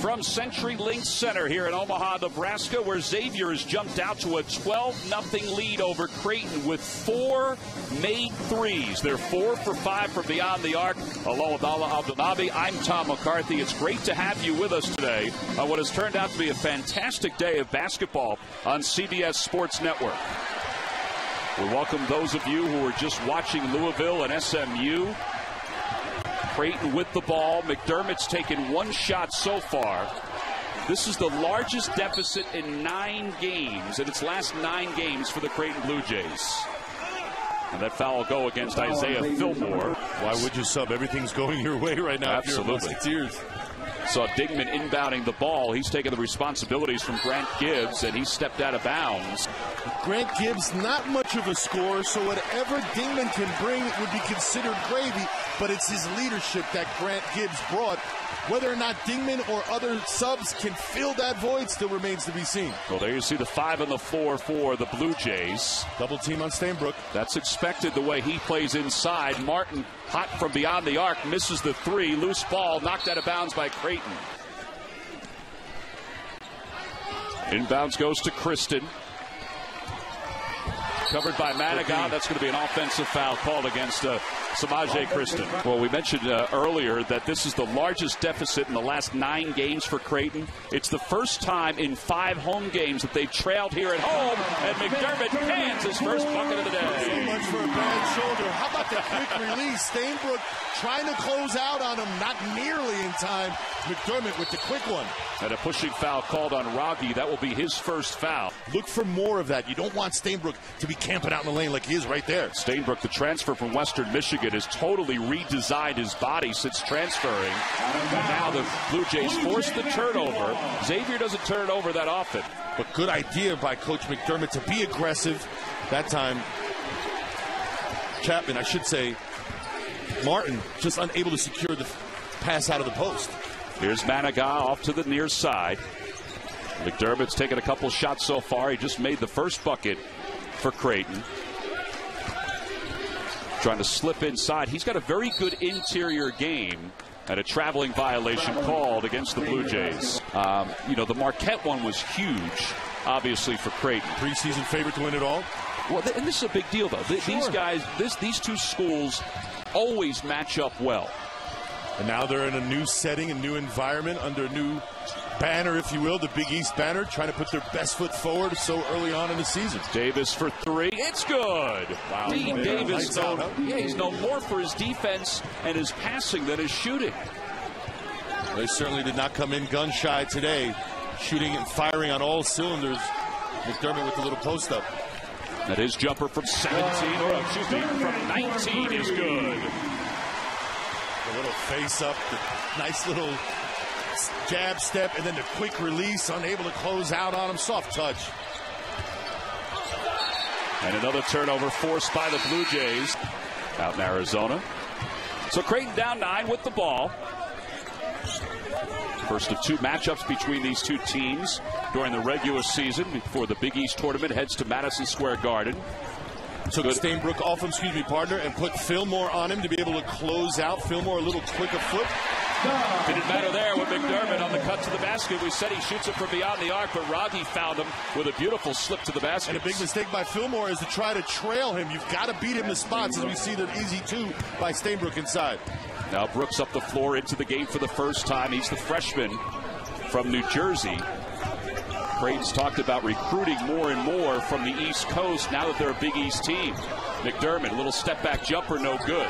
from CenturyLink Center here in Omaha, Nebraska, where Xavier has jumped out to a 12-0 lead over Creighton with 4 made threes. They're 4 for 5 from beyond the arc. Along with Allah Abdelnabi, I'm Tom McCarthy. It's great to have you with us today on what has turned out to be a fantastic day of basketball on CBS Sports Network. We welcome those of you who are just watching Louisville and SMU. Creighton with the ball. McDermott's taken 1 shot so far. This is the largest deficit in 9 games, in its last 9 games for the Creighton Blue Jays. And that foul will go against Isaiah Fillmore. Why would you sub? Everything's going your way right now. Absolutely. Saw Dingman inbounding the ball. He's taken the responsibilities from Grant Gibbs, and he stepped out of bounds. Grant Gibbs, not much of a scorer, so whatever Dingman can bring would be considered gravy, but it's his leadership that Grant Gibbs brought. Whether or not Dingman or other subs can fill that void still remains to be seen. Well, there you see the 5 on the floor for the Blue Jays. Double team on Stainbrook. That's expected the way he plays inside. Martin, hot from beyond the arc, misses the 3. Loose ball, knocked out of bounds by Creighton. Inbounds goes to Kristen. Covered by Madigan. That's going to be an offensive foul called against Samaje Kristen. Well, we mentioned earlier that this is the largest deficit in the last 9 games for Creighton. It's the first time in 5 home games that they've trailed here at home, and McDermott cans his first bucket of the day. So much for a bad shoulder. How about the quick release? Stainbrook trying to close out on him, not nearly in time. McDermott with the quick one. And a pushing foul called on Raggi. That will be his first foul. Look for more of that. You don't want Stainbrook to be camping out in the lane like he is right there. Stainbrook, the transfer from Western Michigan, has totally redesigned his body since transferring. And now the Blue Jays force the turnover. Xavier doesn't turn it over that often. But good idea by Coach McDermott to be aggressive. That time, Chapman, I should say, Martin, just unable to secure the pass out of the post. Here's Madigan off to the near side. McDermott's taken a couple shots so far. He just made the first bucket for Creighton. Trying to slip inside. He's got a very good interior game, and a traveling violation called against the Blue Jays. The Marquette one was huge, obviously, for Creighton. Preseason favorite to win it all. Well, and this is a big deal, though. These guys, these two schools always match up well. And now they're in a new setting, a new environment, under a new banner, if you will, the Big East banner, trying to put their best foot forward so early on in the season. Davis for 3. It's good. Wow. Dean Davis, he's known more for his defense and his passing than his shooting. They certainly did not come in gun shy today, shooting and firing on all cylinders. McDermott with the little post up. That his jumper from 17, from 19 is good. The little face up, the nice little jab step, and then the quick release, unable to close out on him. Soft touch. And another turnover forced by the Blue Jays out in Arizona. So Creighton down 9 with the ball. First of 2 matchups between these two teams during the regular season before the Big East tournament heads to Madison Square Garden. Took Stainbrook off him, partner, and put Fillmore on him to be able to close out. Fillmore a little quicker foot. Didn't matter there with McDermott on the cut to the basket. We said he shoots it from beyond the arc, but Raggi found him with a beautiful slip to the basket. And a big mistake by Fillmore is to try to trail him. You've got to beat him to spots, as we see the easy 2 by Stainbrook inside. Now Brooks up the floor into the game for the first time. He's the freshman from New Jersey. Creighton's talked about recruiting more and more from the East Coast now that they're a Big East team. McDermott, a little step-back jumper, no good.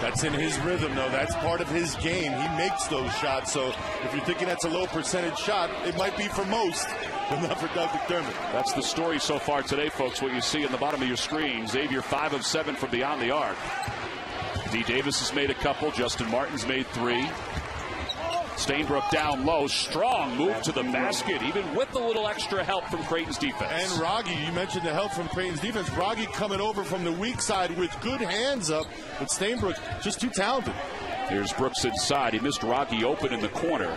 That's in his rhythm, though. That's part of his game. He makes those shots. So if you're thinking that's a low percentage shot, it might be for most, but not for Doug McDermott. That's the story so far today, folks. What you see on the bottom of your screen. Xavier 5 of 7 from beyond the arc. D. Davis has made a couple. Justin Martin's made 3. Stainbrook down low. Strong move to the basket, even with a little extra help from Creighton's defense. And Raggi, you mentioned the help from Creighton's defense. Raggi coming over from the weak side with good hands up, but Stainbrook just too talented. Here's Brooks inside. He missed Raggi open in the corner.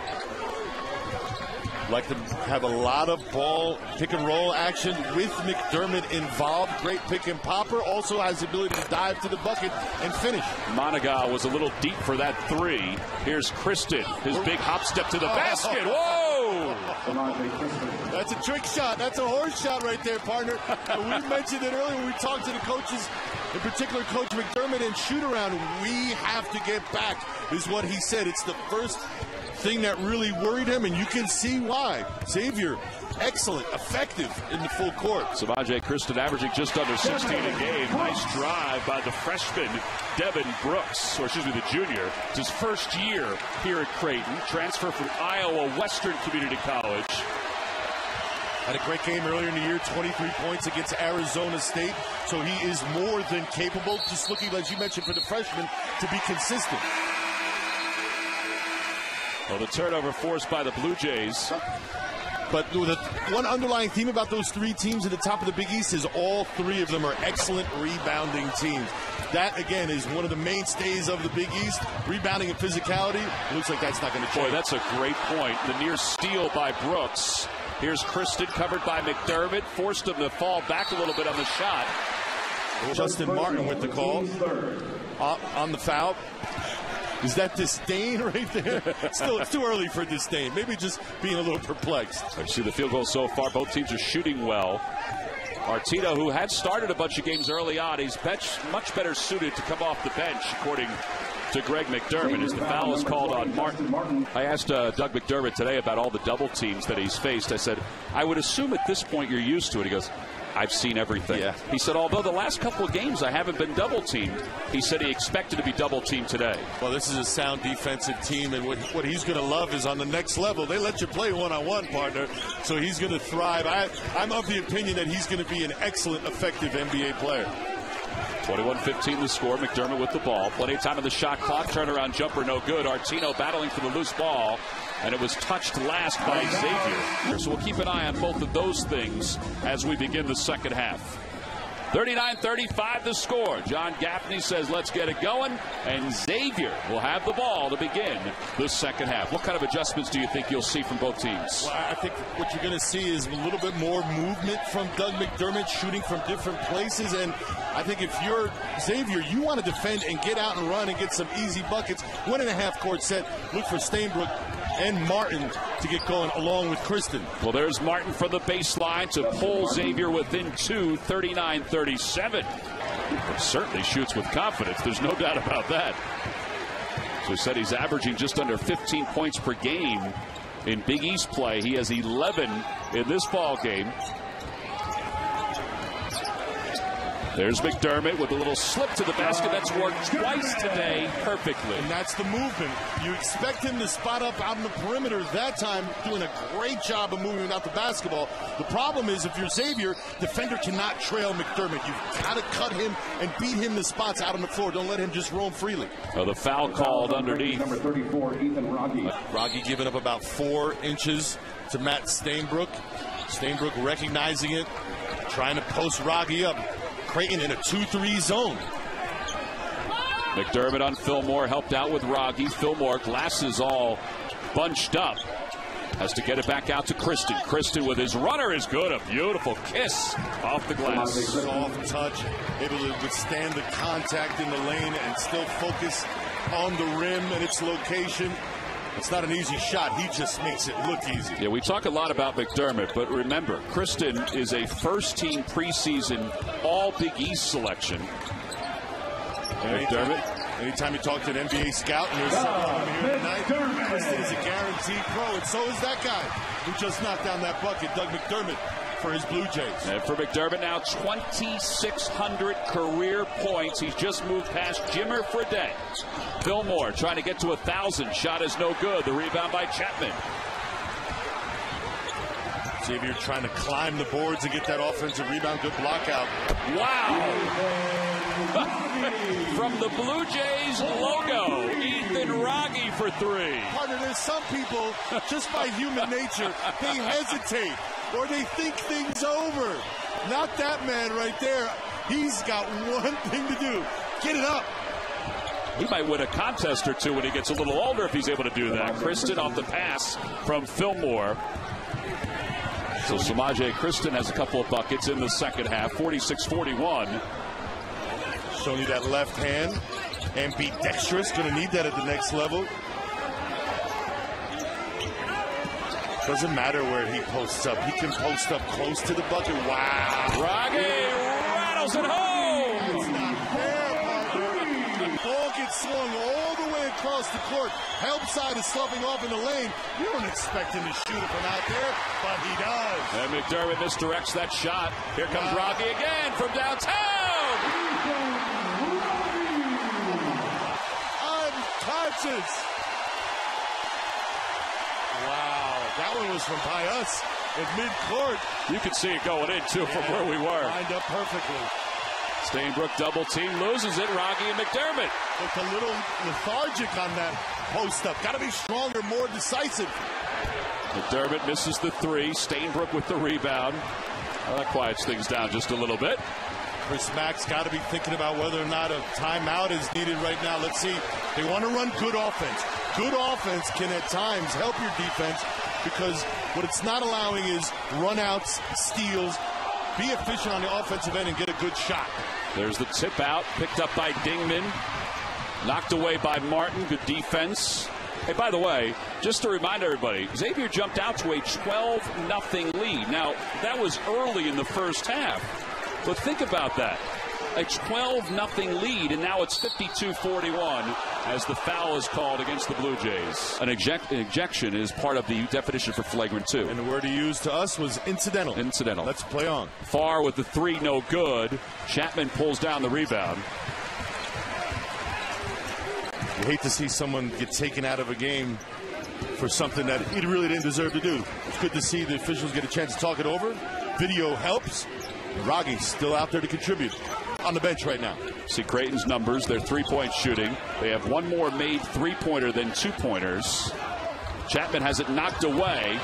Like to have a lot of ball pick and roll action with McDermott involved. Great pick and popper. Also has the ability to dive to the bucket and finish. Monagal was a little deep for that three. Here's Kristen. His big hop step to the basket. Whoa! That's a trick shot. That's a horse shot right there, partner. And we mentioned it earlier when we talked to the coaches, in particular Coach McDermott, and shoot around. We have to get back, is what he said. It's the first thing that really worried him, and you can see why. Xavier, excellent, effective in the full court. Xavier Kristen averaging just under 16 a game. Nice drive by the freshman, Devin Brooks, or excuse me, the junior. It's his first year here at Creighton. Transfer from Iowa Western Community College. Had a great game earlier in the year, 23 points against Arizona State. So he is more than capable, just looking, as you mentioned, for the freshman, to be consistent. Well, the turnover forced by the Blue Jays. But the one underlying theme about those three teams at the top of the Big East is all three of them are excellent rebounding teams. That, again, is one of the mainstays of the Big East. Rebounding and physicality. It looks like that's not going to change. Boy, that's a great point. The near steal by Brooks. Here's Kristen covered by McDermott. Forced him to fall back a little bit on the shot. Justin Martin with the call on the foul. Is that disdain right there? Still, it's too early for disdain. Maybe just being a little perplexed. I see the field goal so far. Both teams are shooting well. Martino, who had started a bunch of games early on, he's much better suited to come off the bench, according to Greg McDermott, as the foul is called on Martin. I asked Doug McDermott today about all the double teams that he's faced. I said, I would assume at this point you're used to it. He goes, I've seen everything. Yeah. He said, although the last couple of games I haven't been double teamed, he said he expected to be double teamed today. Well, this is a sound defensive team, and what he's going to love is on the next level. They let you play one-on-one, partner, so he's going to thrive. I'm of the opinion that he's going to be an excellent, effective NBA player. 21-15 the score. McDermott with the ball. Plenty of time on the shot clock. Turnaround jumper no good. Artino battling for the loose ball. And it was touched last by Xavier. So we'll keep an eye on both of those things as we begin the second half. 39-35 the score. John Gaffney says let's get it going. And Xavier will have the ball to begin the second half. What kind of adjustments do you think you'll see from both teams? Well, I think what you're going to see is a little bit more movement from Doug McDermott, shooting from different places. And I think if you're Xavier, you want to defend and get out and run and get some easy buckets. 1.5 court set. Look for Stainbrook and Martin to get going along with Kristen. Well, there's Martin from the baseline to pull Xavier within two, 39-37. Certainly shoots with confidence. There's no doubt about that. So he said he's averaging just under 15 points per game in Big East play. He has 11 in this ball game. There's McDermott with a little slip to the basket. That's worked twice today perfectly. And that's the movement. You expect him to spot up out on the perimeter that time, doing a great job of moving out the basketball. The problem is if you're Xavier, defender cannot trail McDermott. You've got to cut him and beat him the spots out on the floor. Don't let him just roam freely. Oh, the foul called underneath. Number 34, Ethan Rogge. Rogge giving up about 4 inches to Matt Stainbrook. Stainbrook recognizing it, trying to post Rogge up. Creighton in a 2-3 zone. McDermott on Fillmore, helped out with Rogge. Fillmore, glasses all bunched up. Has to get it back out to Kristen. Kristen with his runner is good. A beautiful kiss off the glass. Soft touch, able to withstand the contact in the lane and still focus on the rim and its location. It's not an easy shot. He just makes it look easy. Yeah, we talk a lot about McDermott, but remember, Kristen is a first-team preseason All-Big East selection. Anytime you talk to an NBA scout, and there's something here tonight, Kristen is a guaranteed pro, and so is that guy who just knocked down that bucket, Doug McDermott, for his Blue Jays. And for McDermott now, 2,600 career points. He's just moved past Jimmer Fredette. Fillmore trying to get to 1,000. Shot is no good. The rebound by Chapman. Xavier trying to climb the boards and get that offensive rebound. Good block out. Wow. From the Blue Jays logo, Ethan Rogge for 3. Partner, there's some people, just by human nature, they hesitate or they think things over. Not that man right there. He's got one thing to do. Get it up. He might win a contest or two when he gets a little older if he's able to do that. Kristen off the pass from Fillmore. So Samaje Creighton has a couple of buckets in the second half, 46-41. Showing you that left hand. Ambidextrous, going to need that at the next level. Doesn't matter where he posts up. He can post up close to the bucket. Wow. Raggi rattles it home. It's not fair, partner. Ball gets swung all the way across the court. Help side is sloughing off in the lane. You don't expect him to shoot it from out there, but he does. And McDermott misdirects that shot. Here comes Raggi again from downtown. Unconscious. Wow, that one was from by us at midcourt. You could see it going in, too, from where we were. Lined up perfectly. Stainbrook double team, loses it. Raggi and McDermott. Looked a little lethargic on that post up. Got to be stronger, more decisive. McDermott misses the three. Stainbrook with the rebound. Well, that quiets things down just a little bit. Chris Mack's got to be thinking about whether or not a timeout is needed right now. Let's see. They want to run good offense. Good offense can at times help your defense because what it's not allowing is runouts, steals. Be efficient on the offensive end and get a good shot. There's the tip out, picked up by Dingman. Knocked away by Martin. Good defense. Hey, by the way, just to remind everybody, Xavier jumped out to a 12-0 lead. Now, that was early in the first half. But think about that. A 12-0 lead, and now it's 52-41 as the foul is called against the Blue Jays. An ejection is part of the definition for flagrant 2. And the word he used to us was incidental. Incidental. Let's play on. Farr with the three, no good. Chapman pulls down the rebound. You hate to see someone get taken out of a game for something that he really didn't deserve to do. It's good to see the officials get a chance to talk it over. Video helps. Raggi's still out there to contribute. On the bench right now. See Creighton's numbers, their three-point shooting. They have one more made three-pointer than two-pointers. Chapman has it knocked away.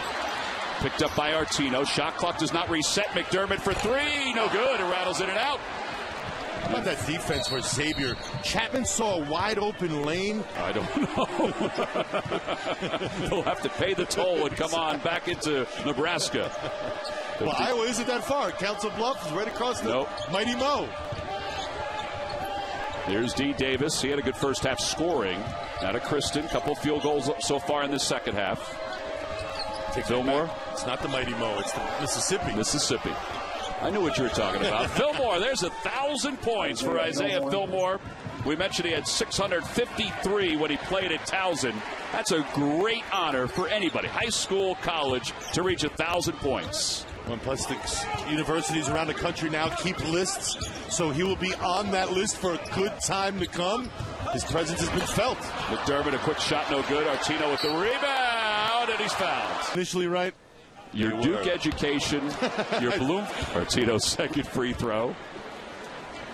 Picked up by Artino. Shot clock does not reset. McDermott for three. No good. It rattles in and out. How about that defense for Xavier? Chapman saw a wide open lane. I don't know. He'll have to pay the toll and come on back into Nebraska. Well, Iowa isn't that far. Council Bluffs is right across the Mighty Mo. Here's D. Davis. He had a good first half scoring. Now to Creighton. Couple field goals so far in this second half. Take Fillmore. It's not the Mighty Mo. It's the Mississippi. I knew what you were talking about. Fillmore, there's 1,000 points for Isaiah Fillmore. We mentioned he had 653 when he played at Towson. That's a great honor for anybody, high school, college, to reach 1,000 points. Well, plus the universities around the country now keep lists, so he will be on that list for a good time to come. His presence has been felt. McDermott, a quick shot, no good. Artino with the rebound, and he's fouled. Initially right. Your Duke education, your Bloom. Artino's second free throw.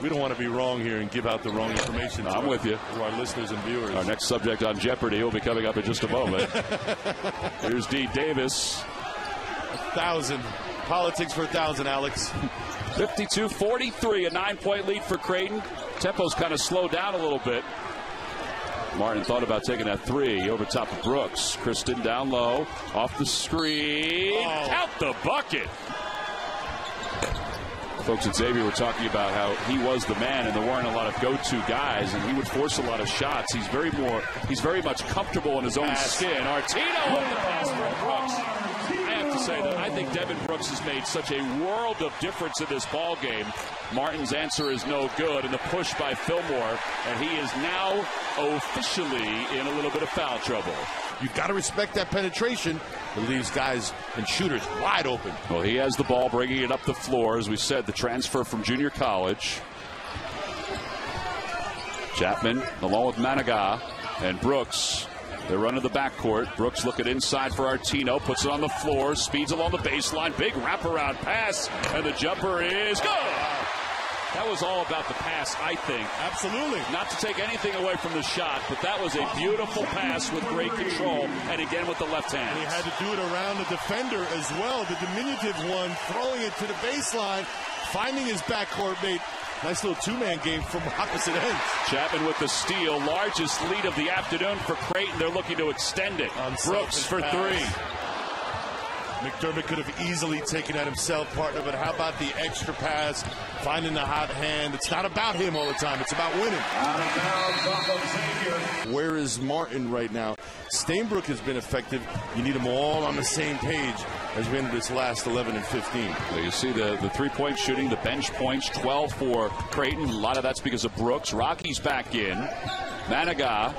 We don't want to be wrong here and give out the wrong information. I'm with you. To our listeners and viewers. Our next subject on Jeopardy will be coming up in just a moment. Here's D. Davis. 1,000. Politics for 1,000, Alex. 52-43, a 9-point lead for Creighton. Tempo's kind of slowed down a little bit. Martin thought about taking that three over top of Brooks. Creighton down low, off the screen. Count the bucket. Folks at Xavier were talking about how he was the man and there weren't a lot of go-to guys and he would force a lot of shots. He's very much comfortable in his own skin. Artino with the pass for Brooks. I have to say that I think Devin Brooks has made such a world of difference in this ball game. Martin's answer is no good, and the push by Fillmore, and he is now officially in a little bit of foul trouble. You've got to respect that penetration. It leaves guys and shooters wide open. Well, he has the ball, bringing it up the floor. As we said, the transfer from junior college. Chapman along with Managa and Brooks. They're running the backcourt. Brooks looking inside for Artino. Puts it on the floor. Speeds along the baseline. Big wraparound pass. And the jumper is good. That was all about the pass, I think. Absolutely. Not to take anything away from the shot, but that was a beautiful pass with great control. And again with the left hand. And he had to do it around the defender as well. The diminutive one throwing it to the baseline. Finding his backcourt mate. Nice little two-man game from opposite ends. Chapman with the steal. Largest lead of the afternoon for Creighton. They're looking to extend it. Brooks for three. McDermott could have easily taken that himself, partner, but how about the extra pass, finding the hot hand? It's not about him all the time. It's about winning. Out of bounds off of Xavier. Where is Martin right now? Stainbrook has been effective. You need them all on the same page as we enter this last 11 and 15. Well, you see the three-point shooting, the bench points, 12 for Creighton. A lot of that's because of Brooks. Rocky's back in. Managa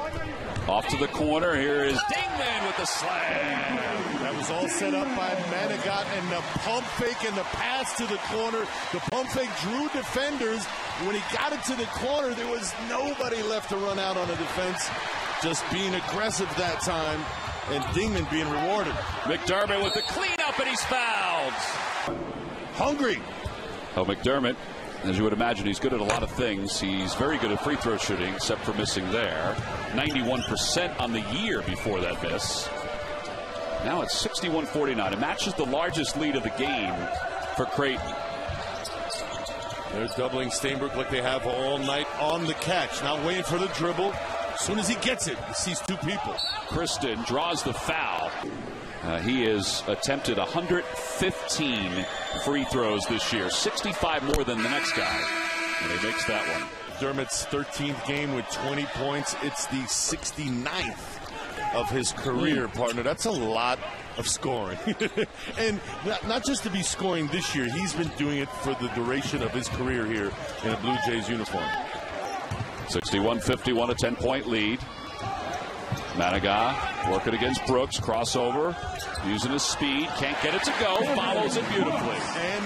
off to the corner. Here is Dingman with the slam. That was all set up by Managat, and the pump fake and the pass to the corner. The pump fake drew defenders. When he got it to the corner, there was nobody left to run out on the defense. Just being aggressive that time, and Dingman being rewarded. McDermott with the cleanup, and he's fouled. Hungry. Oh, McDermott, as you would imagine, he's good at a lot of things. He's very good at free throw shooting, except for missing there. 91% on the year before that miss. Now it's 61-49. It matches the largest lead of the game for Creighton. They're doubling Stainbrook like they have all night on the catch. Not waiting for the dribble. As soon as he gets it, he sees two people. Kristen draws the foul. He has attempted 115 free throws this year, 65 more than the next guy, and he makes that one. McDermott's 13th game with 20 points. It's the 69th of his career, partner. That's a lot of scoring. And not just to be scoring this year. He's been doing it for the duration of his career here in a Blue Jays uniform. 61-51, a 10-point lead. Managa working against Brooks, crossover, using his speed, can't get it to go, follows it beautifully. And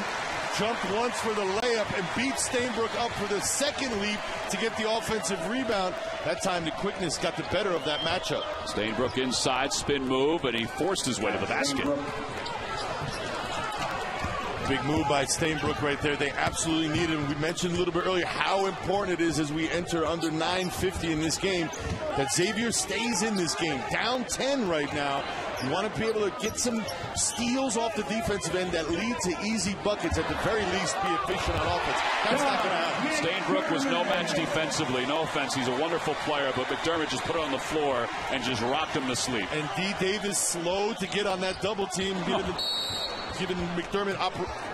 jumped once for the layup and beat Stainbrook up for the second leap to get the offensive rebound. That time the quickness got the better of that matchup. Stainbrook inside, spin move, and he forced his way to the basket. Big move by Stainbrook right there. They absolutely need him. We mentioned a little bit earlier how important it is as we enter under 9:50 in this game that Xavier stays in this game. Down 10 right now. You want to be able to get some steals off the defensive end that lead to easy buckets. At the very least, be efficient on offense. That's not going to happen. Stainbrook was no match defensively. No offense. He's a wonderful player, but McDermott just put it on the floor and just rocked him to sleep. And D. Davis slow to get on that double team, giving McDermott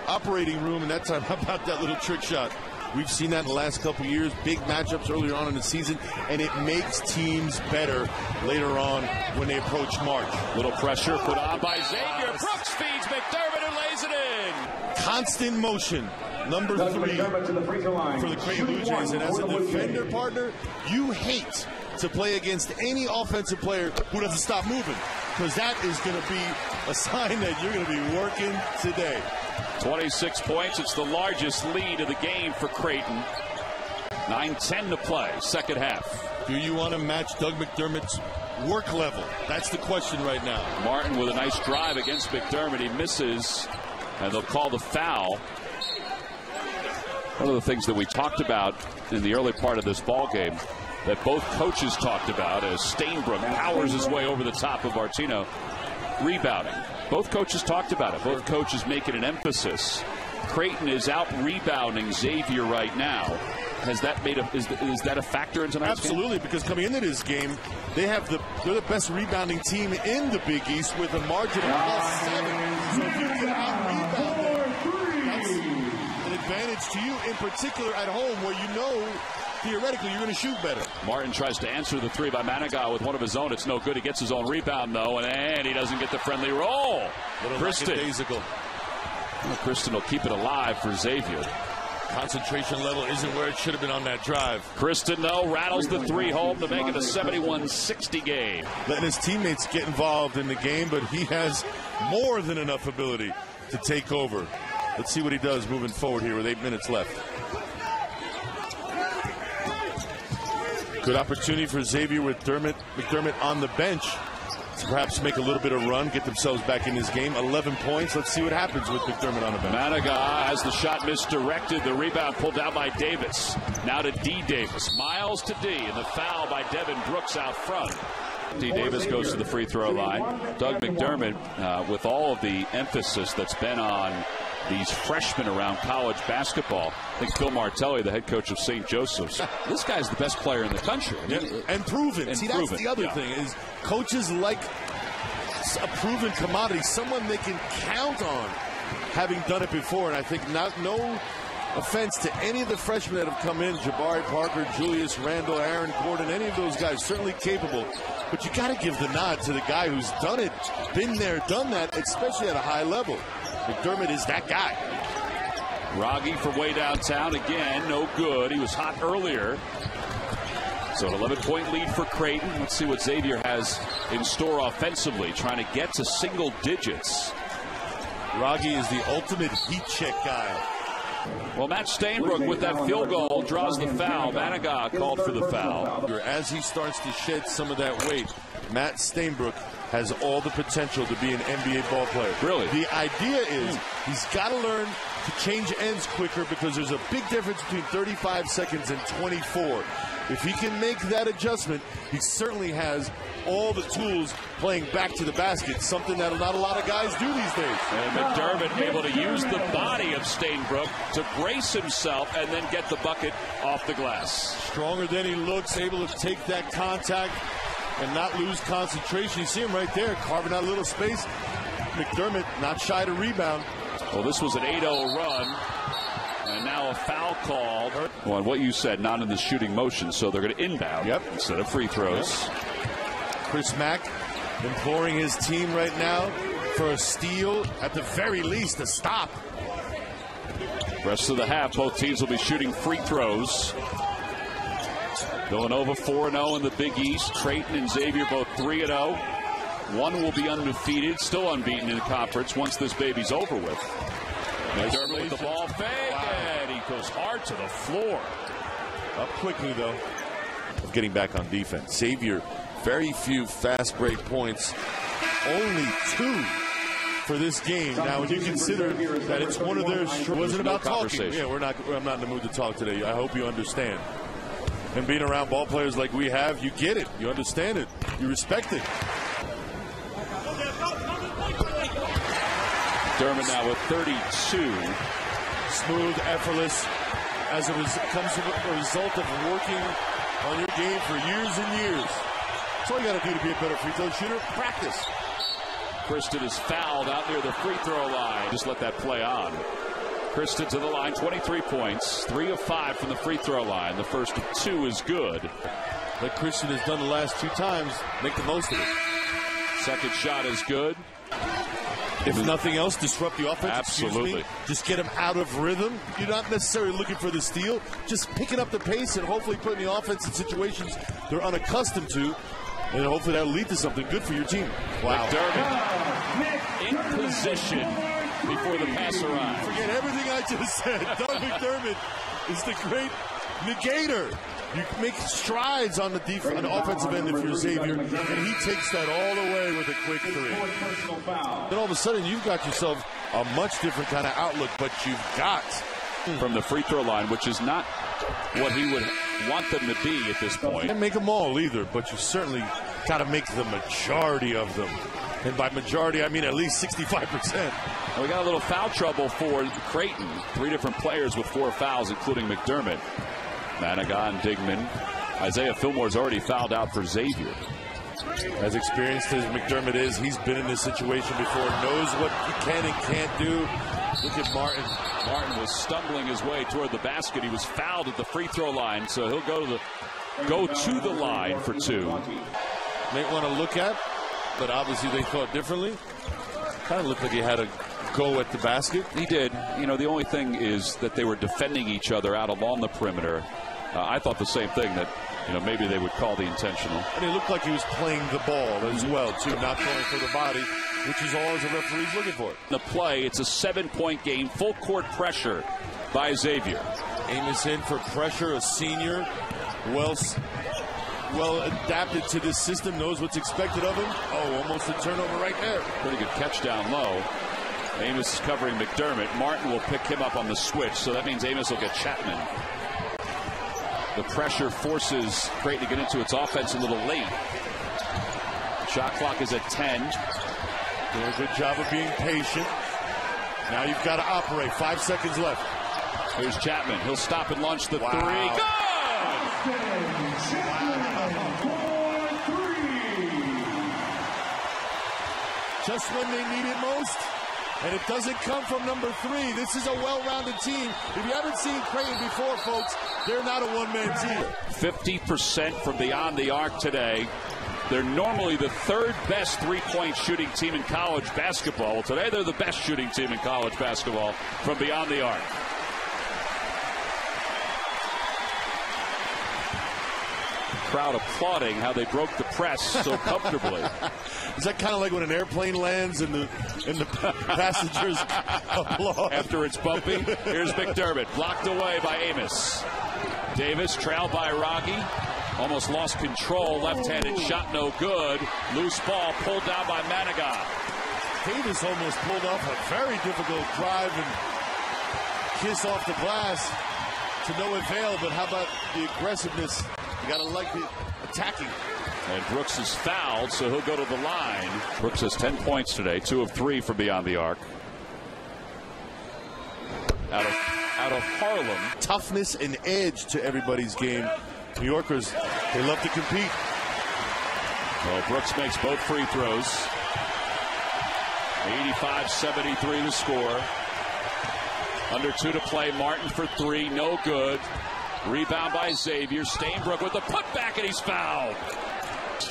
operating room, and that time, how about that little trick shot? We've seen that in the last couple years, big matchups earlier on in the season, and it makes teams better later on when they approach March. Little pressure put on by Xavier. Brooks feeds McDermott and lays it in. Constant motion, number 3 for the Creighton Blue Jays, and as a defender, partner, you hate to play against any offensive player who doesn't stop moving, because that is going to be a sign that you're going to be working today. 26 points. It's the largest lead of the game for Creighton. 9:10 to play, second half. Do you want to match Doug McDermott's work level? That's the question right now. Martin with a nice drive against McDermott. He misses, and they'll call the foul. One of the things that we talked about in the early part of this ball game that both coaches talked about as Stainbrook powers his way over the top of Martino, rebounding. Both coaches talked about it. Both coaches making an emphasis. Creighton is out rebounding Xavier right now. Has that made is that a factor in tonight's game? Absolutely, because coming into this game, they're the best rebounding team in the Big East with a margin of +7. So if you can out-rebound them, that's an advantage to you, in particular at home, where you know theoretically you're going to shoot better. Martin tries to answer the three by Managa with one of his own. It's no good. He gets his own rebound, though, and he doesn't get the friendly roll. Kristen. Kristen will keep it alive for Xavier. Concentration level isn't where it should have been on that drive. Kristen, though, rattles the three home to make it a 71-60 game. Letting his teammates get involved in the game, but he has more than enough ability to take over. Let's see what he does moving forward here with 8 minutes left. Good opportunity for Xavier with McDermott on the bench to perhaps make a little bit of run, get themselves back in this game. 11 points. Let's see what happens with McDermott on the bench. Managa has the shot misdirected. The rebound pulled down by Davis. Now to D. Davis. Miles to D. And the foul by Devin Brooks out front. D. Davis goes to the free throw line. Doug McDermott, with all of the emphasis that's been on these freshmen around college basketball. I think Phil Martelli, the head coach of St. Joseph's, this guy's the best player in the country. And proven. And See, proven. that's the other thing, is coaches like He's a proven commodity, someone they can count on having done it before. And I think no offense to any of the freshmen that have come in, Jabari Parker, Julius Randle, Aaron Gordon, any of those guys, certainly capable. But you got to give the nod to the guy who's done it, been there, done that, especially at a high level. McDermott is that guy. Raggi from way downtown again, no good. He was hot earlier. So an 11-point lead for Creighton. Let's see what Xavier has in store offensively, trying to get to single digits. Raggi is the ultimate heat check guy. Well, Matt Stainbrook with that field goal draws the foul. Manigat called for the foul. As he starts to shed some of that weight, Matt Stainbrook has all the potential to be an NBA ball player. Really? The idea is he's got to learn to change ends quicker, because there's a big difference between 35 seconds and 24. If he can make that adjustment, he certainly has all the tools playing back to the basket, something that not a lot of guys do these days. And McDermott able to use the body of Stainbrook to brace himself and then get the bucket off the glass. Stronger than he looks, able to take that contact and not lose concentration. You see him right there, carving out a little space. McDermott not shy to rebound. Well, this was an 8-0 run. And now a foul called. Well, and what you said, not in the shooting motion, so they're going to inbound instead of free throws. Yep. Chris Mack imploring his team right now for a steal, at the very least a stop. Rest of the half, both teams will be shooting free throws. Villanova 4-0 in the Big East. Creighton and Xavier both 3-0. One will be undefeated, still unbeaten in the conference once this baby's over with. McDermott with the ball fake, and he goes hard to the floor. Up quickly, though, of getting back on defense. Xavier, very few fast break points, only 2 for this game. Now, when you consider that it's one of their, it wasn't about talking. Yeah, I'm not in the mood to talk today. I hope you understand. And being around ball players like we have, you get it, you understand it, you respect it. McDermott now with 32. Smooth, effortless, as it comes from a result of working on your game for years and years. That's all you got to do to be a better free throw shooter. Practice. Kristen is fouled out near the free throw line. Just let that play on. Kristen to the line, 23 points, 3 of 5 from the free throw line. The first of 2 is good. Like Kristen has done the last 2 times, make the most of it. Second shot is good. If nothing else, disrupt the offense. Absolutely. Just get them out of rhythm. You're not necessarily looking for the steal. Just picking up the pace and hopefully putting the offense in situations they're unaccustomed to. And hopefully that'll lead to something good for your team. Wow. McDermott in position before the pass arrives. Forget everything I just said. Doug McDermott is the great negator. You make strides on the offensive end if you're Xavier, and he takes that all the way with a quick 3. Then all of a sudden, you've got yourself a much different kind of outlook, but you've got from the free throw line, which is not what he would want them to be at this point. Can't make them all either, but you certainly got to make the majority of them. And by majority, I mean at least 65%. Well, we got a little foul trouble for Creighton. 3 different players with 4 fouls, including McDermott. Manigat, Digman. Isaiah Fillmore's already fouled out for Xavier. As experienced as McDermott is, he's been in this situation before, knows what he can and can't do. Look at Martin. Martin was stumbling his way toward the basket. He was fouled at the free throw line, so he'll go to the line for 2. May want to look at, but obviously they thought differently. Kind of looked like he had a go at the basket. He did. You know, the only thing is that they were defending each other out along the perimeter. I thought the same thing, that maybe they would call the intentional. And it looked like he was playing the ball as well, too, not going for the body, which is all the referee's looking for. The play, it's a 7-point game, full court pressure by Xavier. Amos in for pressure, a senior, well adapted to this system, knows what's expected of him. Oh, almost a turnover right there. Pretty good catch down low. Amos is covering McDermott. Martin will pick him up on the switch, so that means Amos will get Chapman. The pressure forces Creighton to get into its offense a little late. Shot clock is at 10. Doing a good job of being patient. Now you've got to operate. 5 seconds left. Here's Chapman. He'll stop and launch the 3. Good! just when they need it most. And it doesn't come from number 3. This is a well-rounded team. If you haven't seen Creighton before, folks, they're not a one-man team. 50% from beyond the arc today. They're normally the 3rd best three-point shooting team in college basketball. Today, they're the best shooting team in college basketball from beyond the arc. Crowd applauding how they broke the press so comfortably. Is that kind of like when an airplane lands and the passengers applaud? After it's bumpy, here's McDermott, blocked away by Amos. Davis trailed by Raggi. Almost lost control. Left-handed shot no good. Loose ball pulled down by Manigat. Davis almost pulled off a very difficult drive and kiss off the glass to no avail. But how about the aggressiveness? You got to like the attacking. And Brooks is fouled, so he'll go to the line. Brooks has 10 points today, 2 of 3 from beyond the arc. Out of Harlem. Toughness and edge to everybody's game. New Yorkers, they love to compete. Well, Brooks makes both free throws. 85-73 the score. Under 2 to play. Martin for 3, no good. Rebound by Xavier. Stainbrook with the putback, and he's fouled.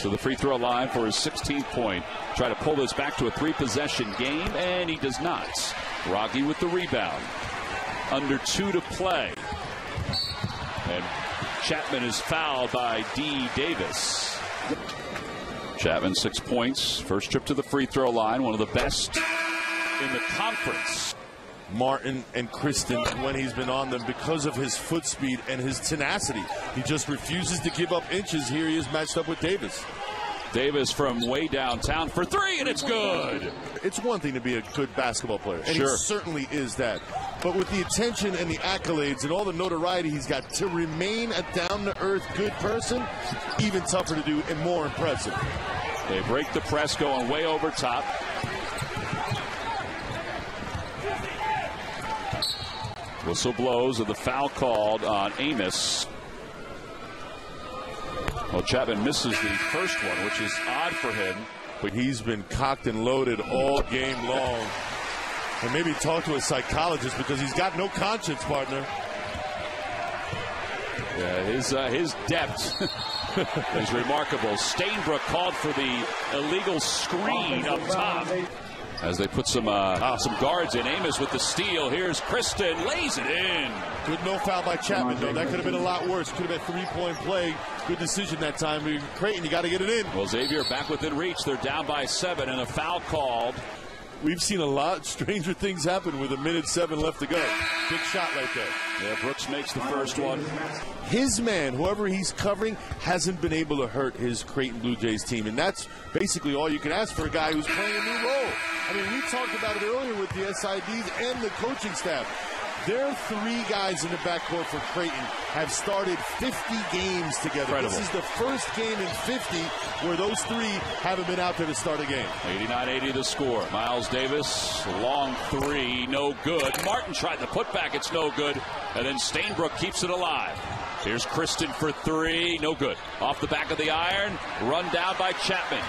To the free throw line for his 16th point. Try to pull this back to a 3-possession game, and he does not. Raggi with the rebound. Under 2 to play. And Chapman is fouled by D. Davis. Chapman 6 points. First trip to the free throw line. One of the best in the conference. Martin and Kristen, when he's been on them, because of his foot speed and his tenacity, he just refuses to give up inches. Here he is matched up with Davis. Davis from way downtown for 3, and it's good. It's one thing to be a good basketball player, and sure, he certainly is that. But with the attention and the accolades and all the notoriety he's got, to remain a down-to-earth good person, even tougher to do and more impressive. They break the press, going way over top. Whistle blows and the foul called on Amos. Well, Chapman misses the first one, which is odd for him. But he's been cocked and loaded all game long. And maybe talk to a psychologist, because he's got no conscience, partner. Yeah, his depth is remarkable. Stainbrook called for the illegal screen up top. As they put some guards in. Amos with the steal. Here's Kristen, lays it in. Good no foul by Chapman, though. That could have been a lot worse. Could have been a 3-point play. Good decision that time. Creighton, you got to get it in. Well, Xavier back within reach. They're down by 7, and a foul called. We've seen a lot stranger things happen with 1:07 left to go. Big shot right there. Yeah, Brooks makes the first one. His man, whoever he's covering, hasn't been able to hurt his Creighton Blue Jays team. And that's basically all you can ask for a guy who's playing a new role. I mean, we talked about it earlier with the SIDs and the coaching staff. Their 3 guys in the backcourt for Creighton have started 50 games together. Incredible. This is the first game in 50 where those 3 haven't been out there to start a game. 89-80 the score. Miles Davis, long 3, no good. Martin tried the putback, it's no good. And then Stainbrook keeps it alive. Here's Kristen for 3, no good. Off the back of the iron, run down by Chapman.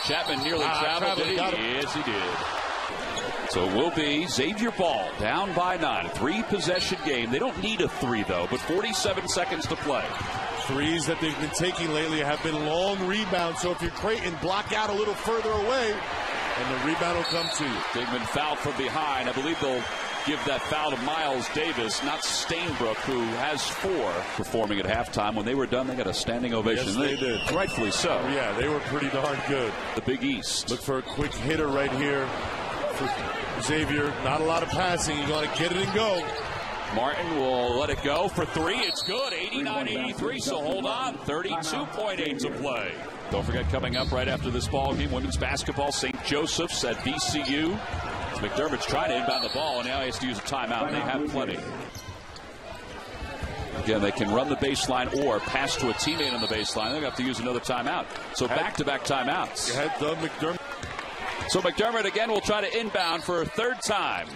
Chapman nearly traveled. Did he? Yes, he did. So it will be Xavier ball, down by 9. A 3-possession game. They don't need a 3, though, but 47 seconds to play. Threes that they've been taking lately have been long rebounds. So if you're Creighton, block out a little further away, and the rebound will come to you. Digman fouled from behind. I believe they'll give that foul to Miles Davis, not Stainbrook, who has 4 performing at halftime. When they were done, they got a standing ovation. Yes, they did. Rightfully so. Yeah, they were pretty darn good. The Big East. Look for a quick hitter right here for Xavier. Not a lot of passing. You got to get it and go. Martin will let it go for 3. It's good. 89-83, so hold on. 32.8 to play. Don't forget, coming up right after this ball game, women's basketball, St. Joseph's at VCU. McDermott's trying to inbound the ball, and now he has to use a timeout, and they have plenty. Again, they can run the baseline or pass to a teammate on the baseline. They'll have to use another timeout. So back-to-back timeouts. You had McDermott. So McDermott again will try to inbound for a 3rd time.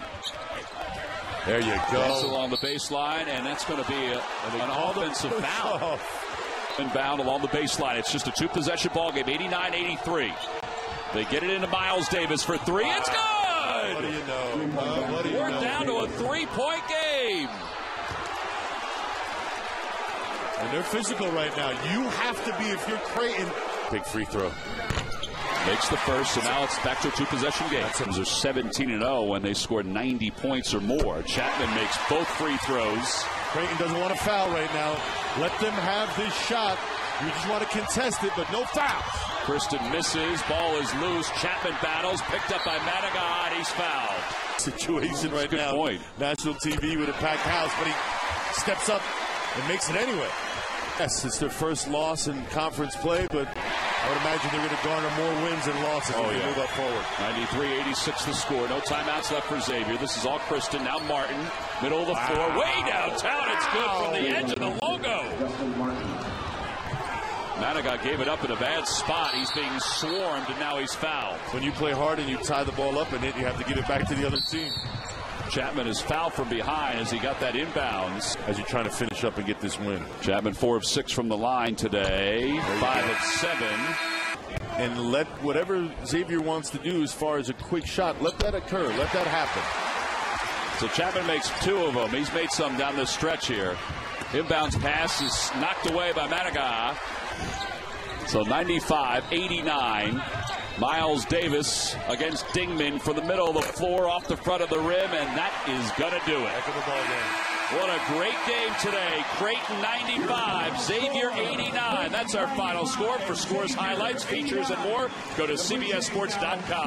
There you go. That's along the baseline, and that's going to be an offensive foul. Inbound along the baseline. It's just a 2-possession ball game, 89-83. They get it into Miles Davis for three. It's good! What do you know? We're down to a 3-point game. And they're physical right now. You have to be if you're Creighton. Big free throw. Makes the first, so now it's back to a two-possession game. They're 17-0 when they score 90 points or more. Chapman makes both free throws. Creighton doesn't want to foul right now. Let them have this shot. You just want to contest it, but no fouls. Kristen misses. Ball is loose. Chapman battles. Picked up by Madigan. He's fouled. Situation right Good now. Point. National TV with a packed house, but he steps up and makes it anyway. Yes, it's their first loss in conference play, but I would imagine they're going to garner more wins than losses as they move up forward. 93-86 the score. No timeouts left for Xavier. This is all Kristen. Now Martin. Middle of the floor. Way downtown. It's good from the edge of the logo. Madigan gave it up in a bad spot. He's being swarmed, and now he's fouled. When you play hard and you tie the ball up in it, you have to give it back to the other team. Chapman is fouled from behind as he got that inbounds. As you're trying to finish up and get this win. Chapman 4 of 6 from the line today. 5 of 7. And let whatever Xavier wants to do as far as a quick shot, let that occur. Let that happen. So Chapman makes 2 of them. He's made some down the stretch here. Inbounds pass is knocked away by Madigan. So 95-89. Miles Davis against Dingman from the middle of the floor off the front of the rim, and that is going to do it. Heck of a ball game. What a great game today. Creighton 95, Xavier 89. That's our final score. For scores, highlights, features, and more, go to CBSSports.com.